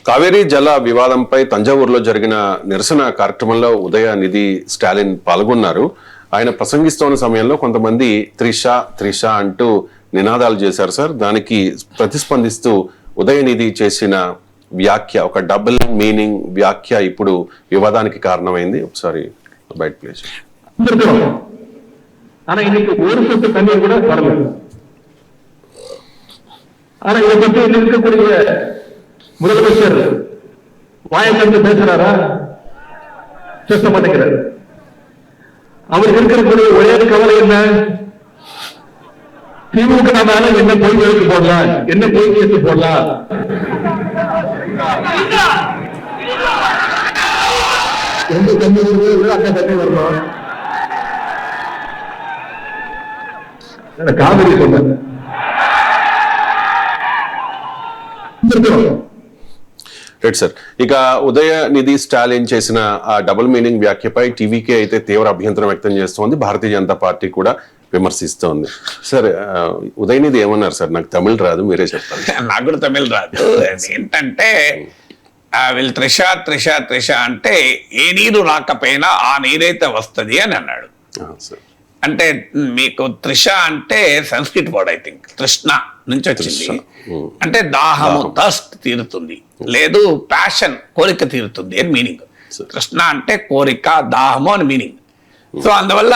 కావేరీ జల వివాదంపై తంజావూరులో జరిగిన నిరసన కార్యక్రమంలో ఉదయనిధి స్టాలిన్ పాల్గొన్నారు. ఆయన ప్రసంగిస్తున్న సమయంలో కొంతమంది త్రిష అంటూ నినాదాలు చేశారు సార్. దానికి ప్రతిస్పందిస్తూ ఉదయనిధి చేసిన వ్యాఖ్య, ఒక డబుల్ మీనింగ్ వ్యాఖ్య ఇప్పుడు వివాదానికి కారణమైంది. ఒకసారి బయట ప్లీజ్. ஆனா இன்னைக்கு ஒரு சொட்டு தண்ணீர் கூட வரல. ஆனா இதை பற்றி இருக்கக்கூடிய முதலமைச்சர் வாயை கண்டு பேசுறாரா? பேச மாட்டேங்கிறார். அவருக்கு இருக்கக்கூடிய ஒரே கவலை என்ன? திமுக என்ன பொய் வழக்கு போடலாம், என்ன பொய் கேட்டு போடலாம். எந்த தண்ணி வருது அந்த தண்ணி வரணும். காவிரி சொன்ன రైట్ సార్. ఇక ఉదయనిధి స్టాలిన్ చేసిన ఆ డబుల్ మీనింగ్ వ్యాఖ్యపై టీవీకే అయితే తీవ్ర అభ్యంతరం వ్యక్తం చేస్తోంది. భారతీయ జనతా పార్టీ కూడా విమర్శిస్తోంది. సార్, ఉదయనిధి ఏమన్నారు సార్? నాకు తమిళ రాదు, మీరే చెప్పాలి. నాకు కూడా తమిళ రాదు. ఏంటంటే వీళ్ళు త్రిష అంటే ఏ నీరు రాకపోయినా ఆ నీరైతే వస్తుంది అని అన్నాడు. అంటే మీకు త్రిష అంటే సంస్కృత్ వర్డ్, ఐ థింక్ తృష్ణ నుంచి వచ్చింది. అంటే దాహము, థర్స్ట్ తీరుతుంది, లేదు ప్యాషన్, కోరిక తీరుతుంది అని మీనింగ్. తృష్ణ అంటే కోరిక, దాహము అని మీనింగ్. సో అందువల్ల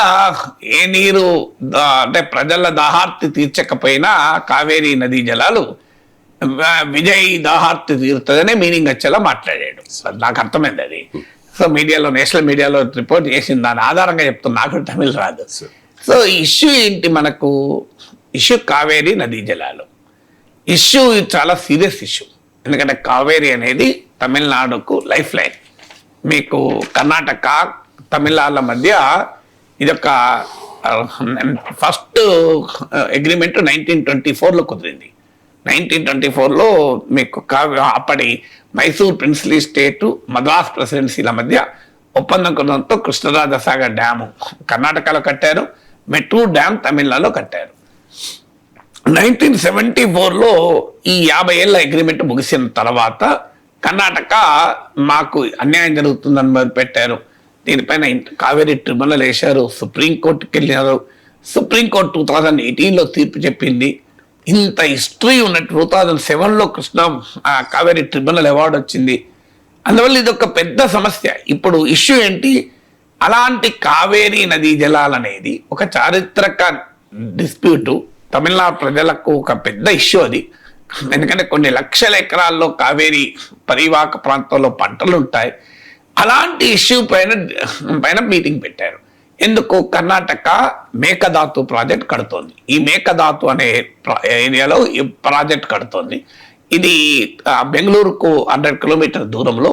ఏ నీరు అంటే ప్రజల దాహార్తి తీర్చకపోయినా కావేరీ నదీ జలాలు విజయ్ దాహార్తి తీరుతుందనే మీనింగ్ వచ్చేలా మాట్లాడాడు. నాకు అర్థమైంది అది. సో మీడియాలో, నేషనల్ మీడియాలో రిపోర్ట్ చేసింది, దాని ఆధారంగా చెప్తున్నా. నాకు తమిళ రాదు. సో ఇష్యూ ఏంటి? మనకు ఇష్యూ కావేరీ నదీ జలాలు ఇష్యూ చాలా సీరియస్ ఇష్యూ. ఎందుకంటే కావేరీ అనేది తమిళనాడుకు లైఫ్ లైన్. మీకు కర్ణాటక, తమిళనాడుల మధ్య ఇదొక ఫస్ట్ అగ్రిమెంట్ 1924లో కుదిరింది. 1924లో మీకు అప్పటి మైసూర్ ప్రిన్స్లీ స్టేటు, మద్రాస్ ప్రెసిడెన్సీల మధ్య ఒప్పందం కుదరంతో కృష్ణరాజసాగర్ డ్యాము కర్ణాటకలో కట్టారు, మెట్రూర్ డ్యామ్ తమిళనాడులో కట్టారు. 1974లో ఈ 50 ఏళ్ల అగ్రిమెంట్ ముగిసిన తర్వాత కర్ణాటక మాకు అన్యాయం జరుగుతుందని మొదలుపెట్టారు. దీనిపైన కావేరీ ట్రిబ్యునల్ వేశారు, సుప్రీంకోర్టుకి వెళ్ళినారు. సుప్రీంకోర్టు 2018లో తీర్పు చెప్పింది. ఇంత హిస్టరీ ఉన్న 2007లో కావేరీ ట్రిబ్యునల్ అవార్డు వచ్చింది. అందువల్ల ఇది ఒక పెద్ద సమస్య. ఇప్పుడు ఇష్యూ ఏంటి? అలాంటి కావేరీ నదీ జలాలు అనేది ఒక చారిత్రక డిస్ప్యూటు. తమిళనాడు ప్రజలకు ఒక పెద్ద ఇష్యూ అది. ఎందుకంటే కొన్ని లక్షల ఎకరాల్లో కావేరీ పరివాహక ప్రాంతంలో పంటలు ఉంటాయి. అలాంటి ఇష్యూ పైన మీటింగ్ పెట్టారు. ఎందుకు? కర్ణాటక మేకదాతు ప్రాజెక్ట్ కడుతోంది. ఈ మేకదాతు అనే ఏరియాలో ఈ ప్రాజెక్ట్ కడుతోంది. ఇది బెంగళూరుకు 100 కిలోమీటర్ దూరంలో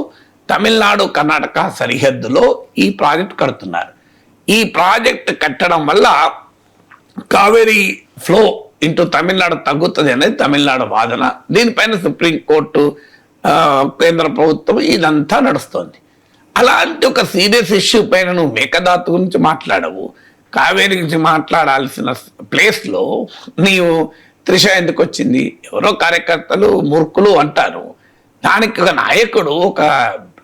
తమిళనాడు కర్ణాటక సరిహద్దులో ఈ ప్రాజెక్ట్ కడుతున్నారు. ఈ ప్రాజెక్ట్ కట్టడం వల్ల కావేరీ ఫ్లో ఇంటూ తమిళనాడు తగ్గుతుంది అనేది తమిళనాడు వాదన. దీనిపైన సుప్రీంకోర్టు, కేంద్ర ప్రభుత్వం ఇదంతా నడుస్తుంది. అలాంటి ఒక సీరియస్ ఇష్యూ పైన నువ్వు మేకదాతు గురించి మాట్లాడవు, కావేరీ గురించి మాట్లాడాల్సిన ప్లేస్లో నీవు త్రిష ఎందుకు వచ్చింది? ఎవరో కార్యకర్తలు మూర్ఖులు అంటారు. దానికి ఒక నాయకుడు, ఒక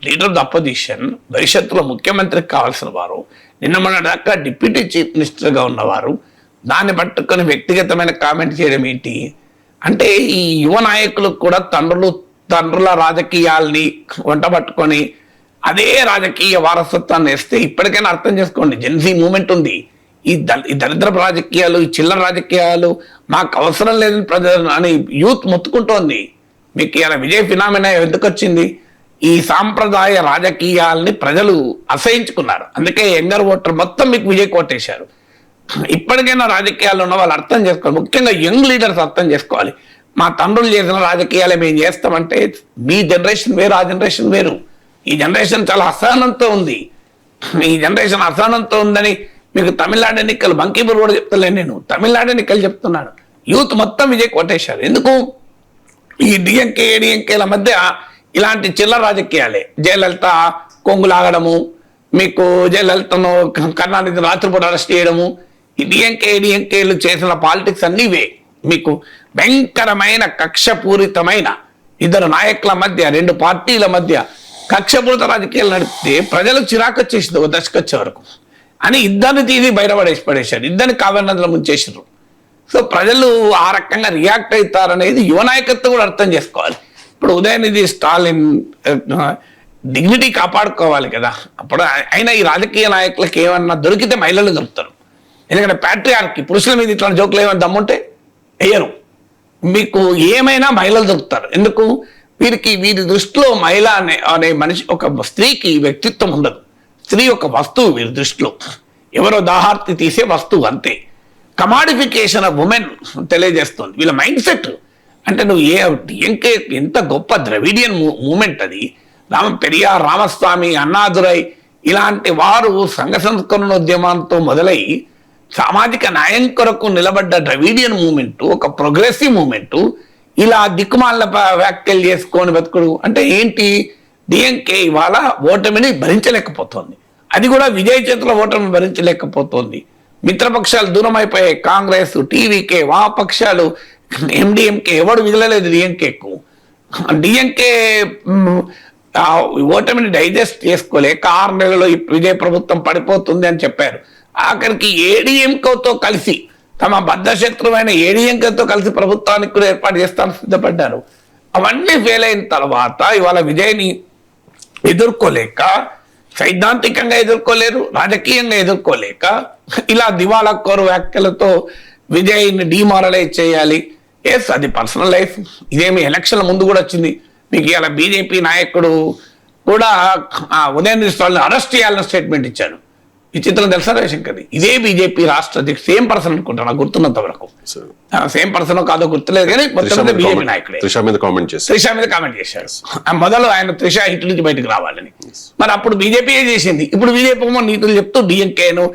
లీడర్ ఆఫ్ ద అపోజిషన్, భవిష్యత్తులో ముఖ్యమంత్రికి కావాల్సిన వారు, నిన్న మొన్న దాకా డిప్యూటీ చీఫ్ మినిస్టర్గా ఉన్నవారు, దాన్ని పట్టుకొని వ్యక్తిగతమైన కామెంట్ చేయడం ఏంటి? అంటే ఈ యువ నాయకులకు కూడా తండ్రుల రాజకీయాల్ని వంట పట్టుకొని అదే రాజకీయ వారసత్వాన్ని వేస్తే ఇప్పటికైనా అర్థం చేసుకోండి. జెన్సీ మూమెంట్ ఉంది. ఈ దరిద్రపు రాజకీయాలు, ఈ చిల్లర రాజకీయాలు మాకు అవసరం లేదని ప్రజలు అని యూత్ మొత్తుకుంటోంది. మీకు ఇలా విజయ్ ఫినామినా ఎందుకు వచ్చింది? ఈ సాంప్రదాయ రాజకీయాల్ని ప్రజలు అసహించుకున్నారు. అందుకే యంగర్ ఓటర్ మొత్తం మీకు విజయ్ కోటేశారు. ఇప్పటికైనా రాజకీయాలు ఉన్న వాళ్ళు అర్థం చేసుకోవాలి. ముఖ్యంగా యంగ్ లీడర్స్ అర్థం చేసుకోవాలి. మా తండ్రులు చేసిన రాజకీయాలే మేము చేస్తామంటే మీ జనరేషన్ వేరు, ఆ జనరేషన్ వేరు. ఈ జనరేషన్ చాలా అసహనంతో ఉంది. ఈ జనరేషన్ అసహనంతో ఉందని మీకు తమిళనాడు ఎన్నికలు, బంకీపూర్ కూడా చెప్తలేను నేను, తమిళనాడు ఎన్నికలు చెప్తున్నాను. యూత్ మొత్తం విజయ్ కొట్టేశారు. ఎందుకు? ఈ డిఎంకే ఏడిఎంకేల మధ్య ఇలాంటి చిల్లర రాజకీయాలే. జయలలిత కొంగులాగడము, మీకు జయలలితను కరుణానిధి రాత్రిపూట అరెస్ట్ చేయడము, ఈ డిఎంకే ఏడిఎంకేలు చేసిన పాలిటిక్స్ అన్నీ ఇవే. మీకు భయంకరమైన కక్షపూరితమైన ఇద్దరు నాయకుల మధ్య, రెండు పార్టీల మధ్య కక్షపూరిత రాజకీయాలు నడిపితే ప్రజలకు చిరాకు వచ్చేసింది ఒక దశకు వచ్చే వరకు అని ఇద్దరిని తీసి పడేశారు, ఇద్దరిని కావ్యనదిలో ముంచేసారు. సో ప్రజలు ఆ రకంగా రియాక్ట్ అవుతారనేది యువ నాయకత్వం కూడా అర్థం చేసుకోవాలి. ఇప్పుడు ఉదయనిధి స్టాలిన్ డిగ్నిటీ కాపాడుకోవాలి కదా. అప్పుడు అయినా ఈ రాజకీయ నాయకులకు ఏమన్నా దొరికితే మహిళలు దొరుకుతారు. ఎందుకంటే ప్యాట్రియార్కి పురుషుల మీద ఇట్లా జోకులు ఏమైనా దమ్ముంటే వేయరు. మీకు ఏమైనా మహిళలు దొరుకుతారు. ఎందుకు? వీరి దృష్టిలో మహిళ అనే మనిషి, ఒక స్త్రీకి వ్యక్తిత్వం ఉండదు. స్త్రీ ఒక వస్తువు వీరి దృష్టిలో, ఎవరో దాహార్తి తీసే వస్తువు అంతే. కమాడిఫికేషన్ ఆఫ్ ఉమెన్ తెలియజేస్తుంది వీళ్ళ మైండ్ సెట్. అంటే నువ్వు డిఎంకే ఎంత గొప్ప ద్రవిడియన్ మూమెంట్ అది. పెరియార్, రామస్వామి, అన్నాదురై ఇలాంటి వారు సంఘ సంస్కరణోద్యమంతో మొదలై సామాజిక న్యాయం కొరకు నిలబడ్డ ద్రవిడియన్ మూమెంట్, ఒక ప్రోగ్రెసివ్ మూమెంట్. ఇలా దిక్కుమాల వ్యాఖ్యలు చేసుకొని బతుకుడు అంటే ఏంటి? డిఎంకే ఇవాళ ఓటమిని భరించలేకపోతుంది. అది కూడా విజయ్ చేతిలో ఓటమి భరించలేకపోతుంది. మిత్రపక్షాలు దూరం అయిపోయాయి. కాంగ్రెస్, టీవీకే, వామపక్షాలు, ఎండిఎంకే ఎవడు మిగలలేదు డిఎంకేకు. డిఎంకే ఓటమిని డైజెస్ట్ చేసుకోలేక 6 నెలల్లో విజయ ప్రభుత్వం పడిపోతుంది అని చెప్పారు. ఆఖరికి ఏడీఎంకేతో కలిసి, తమ బద్ధశత్రువైన ఏడీఎంకేతో కలిసి ప్రభుత్వానికి కూడా ఏర్పాటు చేస్తాను సిద్ధపడ్డారు. అవన్నీ ఫెయిల్ అయిన తర్వాత ఇవాళ విజయ్ని ఎదుర్కోలేక, సైద్ధాంతికంగా ఎదుర్కోలేరు, రాజకీయంగా ఎదుర్కోలేక ఇలా దివాలా కోరు వ్యాఖ్యలతో విజయ్ని డిమారలైజ్ చేయాలి. ఎస్, అది పర్సనల్ లైఫ్. ఇదేమి ఎలక్షన్ల ముందు కూడా వచ్చింది. మీకు ఇలా బీజేపీ నాయకుడు కూడా ఉదయనిధి స్టాలిన్ అరెస్ట్ చేయాలని స్టేట్మెంట్ ఇచ్చాడు. విచిత్రం తెలుసా రవిశంకర్? ఇదే బీజేపీ రాష్ట్ర అధ్యక్షుడు, సేమ్ పర్సన్ అనుకుంటా నాకు గుర్తున్నంత వరకు. సేమ్ పర్సన్ కాదో గుర్తులేదు కానీ మొత్తం బీజేపీ నాయకుడే త్రిష మీద కామెంట్ చేశాడు. మొదలు ఆయన త్రిష హిట్ నుంచి బయటకు రావాలని. మరి అప్పుడు బీజేపీ చేసింది. ఇప్పుడు బీజేపీ ఏమో నీతులు చెప్తూ డిఎంకేను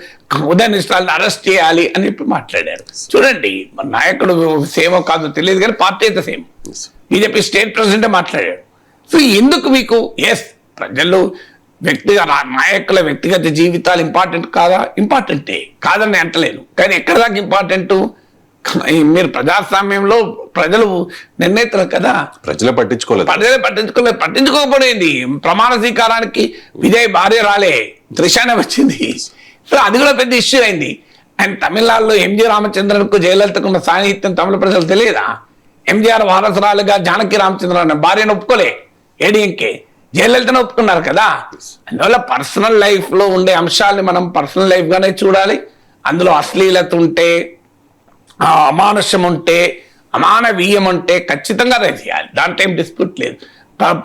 ఉదయనిధి స్టాలిన్ అరెస్ట్ చేయాలి అని చెప్పి మాట్లాడారు. చూడండి, మన నాయకుడు సేమో కాదో తెలియదు కానీ పార్టీ అయితే సేమ్. బీజేపీ స్టేట్ ప్రెసిడెంటే మాట్లాడాడు. సో ఎందుకు మీకు? ఎస్, ప్రజలు నాయకుల వ్యక్తిగత జీవితాలు ఇంపార్టెంట్ కాదా? ఇంపార్టెంటే, కాదని అంటలేను. కానీ ఎక్కడ దాకా ఇంపార్టెంట్? మీరు ప్రజాస్వామ్యంలో ప్రజలు నిర్ణయితులు కదా. ప్రజలే పట్టించుకోకపోయింది. ప్రమాణ స్వీకారానికి విజయ్ భార్య రాలే, త్రిషానే వచ్చింది. సో అది కూడా పెద్ద ఇష్యూ అయింది. అండ్ తమిళనాడులో ఎంజి రామచంద్రన్కు జయలలితకు ఉన్న సాన్నిహిత్యం తమిళ ప్రజలు తెలియదా? ఎంజీఆర్ వారసురాలుగా జానకి రామచంద్రన్ భార్యను ఒప్పుకోలే ఏడీఎంకే, జయలలితను ఒప్పుకున్నారు కదా. అందువల్ల పర్సనల్ లైఫ్ లో ఉండే అంశాలని మనం పర్సనల్ లైఫ్ గానే చూడాలి. అందులో అశ్లీలత ఉంటే, అమానుష్యం ఉంటే, అమానవీయం ఉంటే ఖచ్చితంగా రైజ్ చేయాలి. దాంట్లో ఏం డిస్ప్యూట్ లేదు.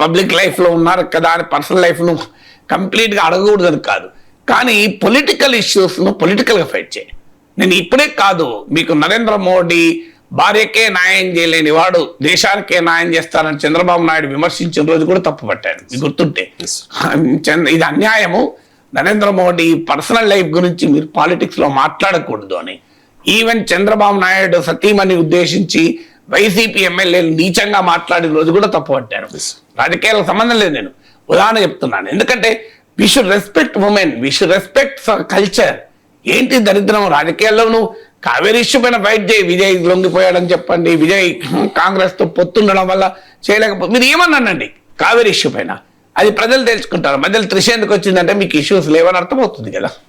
పబ్లిక్ లైఫ్ లో ఉన్నారు కదా అని పర్సనల్ లైఫ్ ను కంప్లీట్ గా అడగకూడదని కాదు. కానీ పొలిటికల్ ఇష్యూస్ ను పొలిటికల్ గా ఫైట్ చేయాలి. నేను ఇప్పుడే కాదు, మీకు నరేంద్ర మోడీ భార్యకే న్యాయం చేయలేని వాడు దేశానికే న్యాయం చేస్తారని చంద్రబాబు నాయుడు విమర్శించిన రోజు కూడా తప్పు పట్టాడు. మీకు గుర్తుంటే ఇది అన్యాయము. నరేంద్ర మోడీ పర్సనల్ లైఫ్ గురించి మీరు పాలిటిక్స్ లో మాట్లాడకూడదు అని. ఈవెన్ చంద్రబాబు నాయుడు సతీమణి ఉద్దేశించి వైసీపీ ఎమ్మెల్యేలు నీచంగా మాట్లాడిన రోజు కూడా తప్పు పట్టారు. రాజకీయాలకు సంబంధం లేదు, నేను ఉదాహరణ చెప్తున్నాను. ఎందుకంటే we should respect women, we should respect culture. ఏంటి దరిద్రం? రాజకీయాల్లోనూ కావేరీ ఇష్యూ పైన ఫైట్ చేయి. విజయ్ లొంగిపోయాడని చెప్పండి, విజయ్ కాంగ్రెస్ తో పొత్తుండడం వల్ల చేయలేకపోతే మీరు ఏమన్నానండి కావేరీ ఇష్యూ పైన, అది ప్రజలు తెలుసుకుంటారు. మధ్యలో త్రిష ఎందుకు వచ్చిందంటే మీకు ఇష్యూస్ లేవని అర్థమవుతుంది కదా.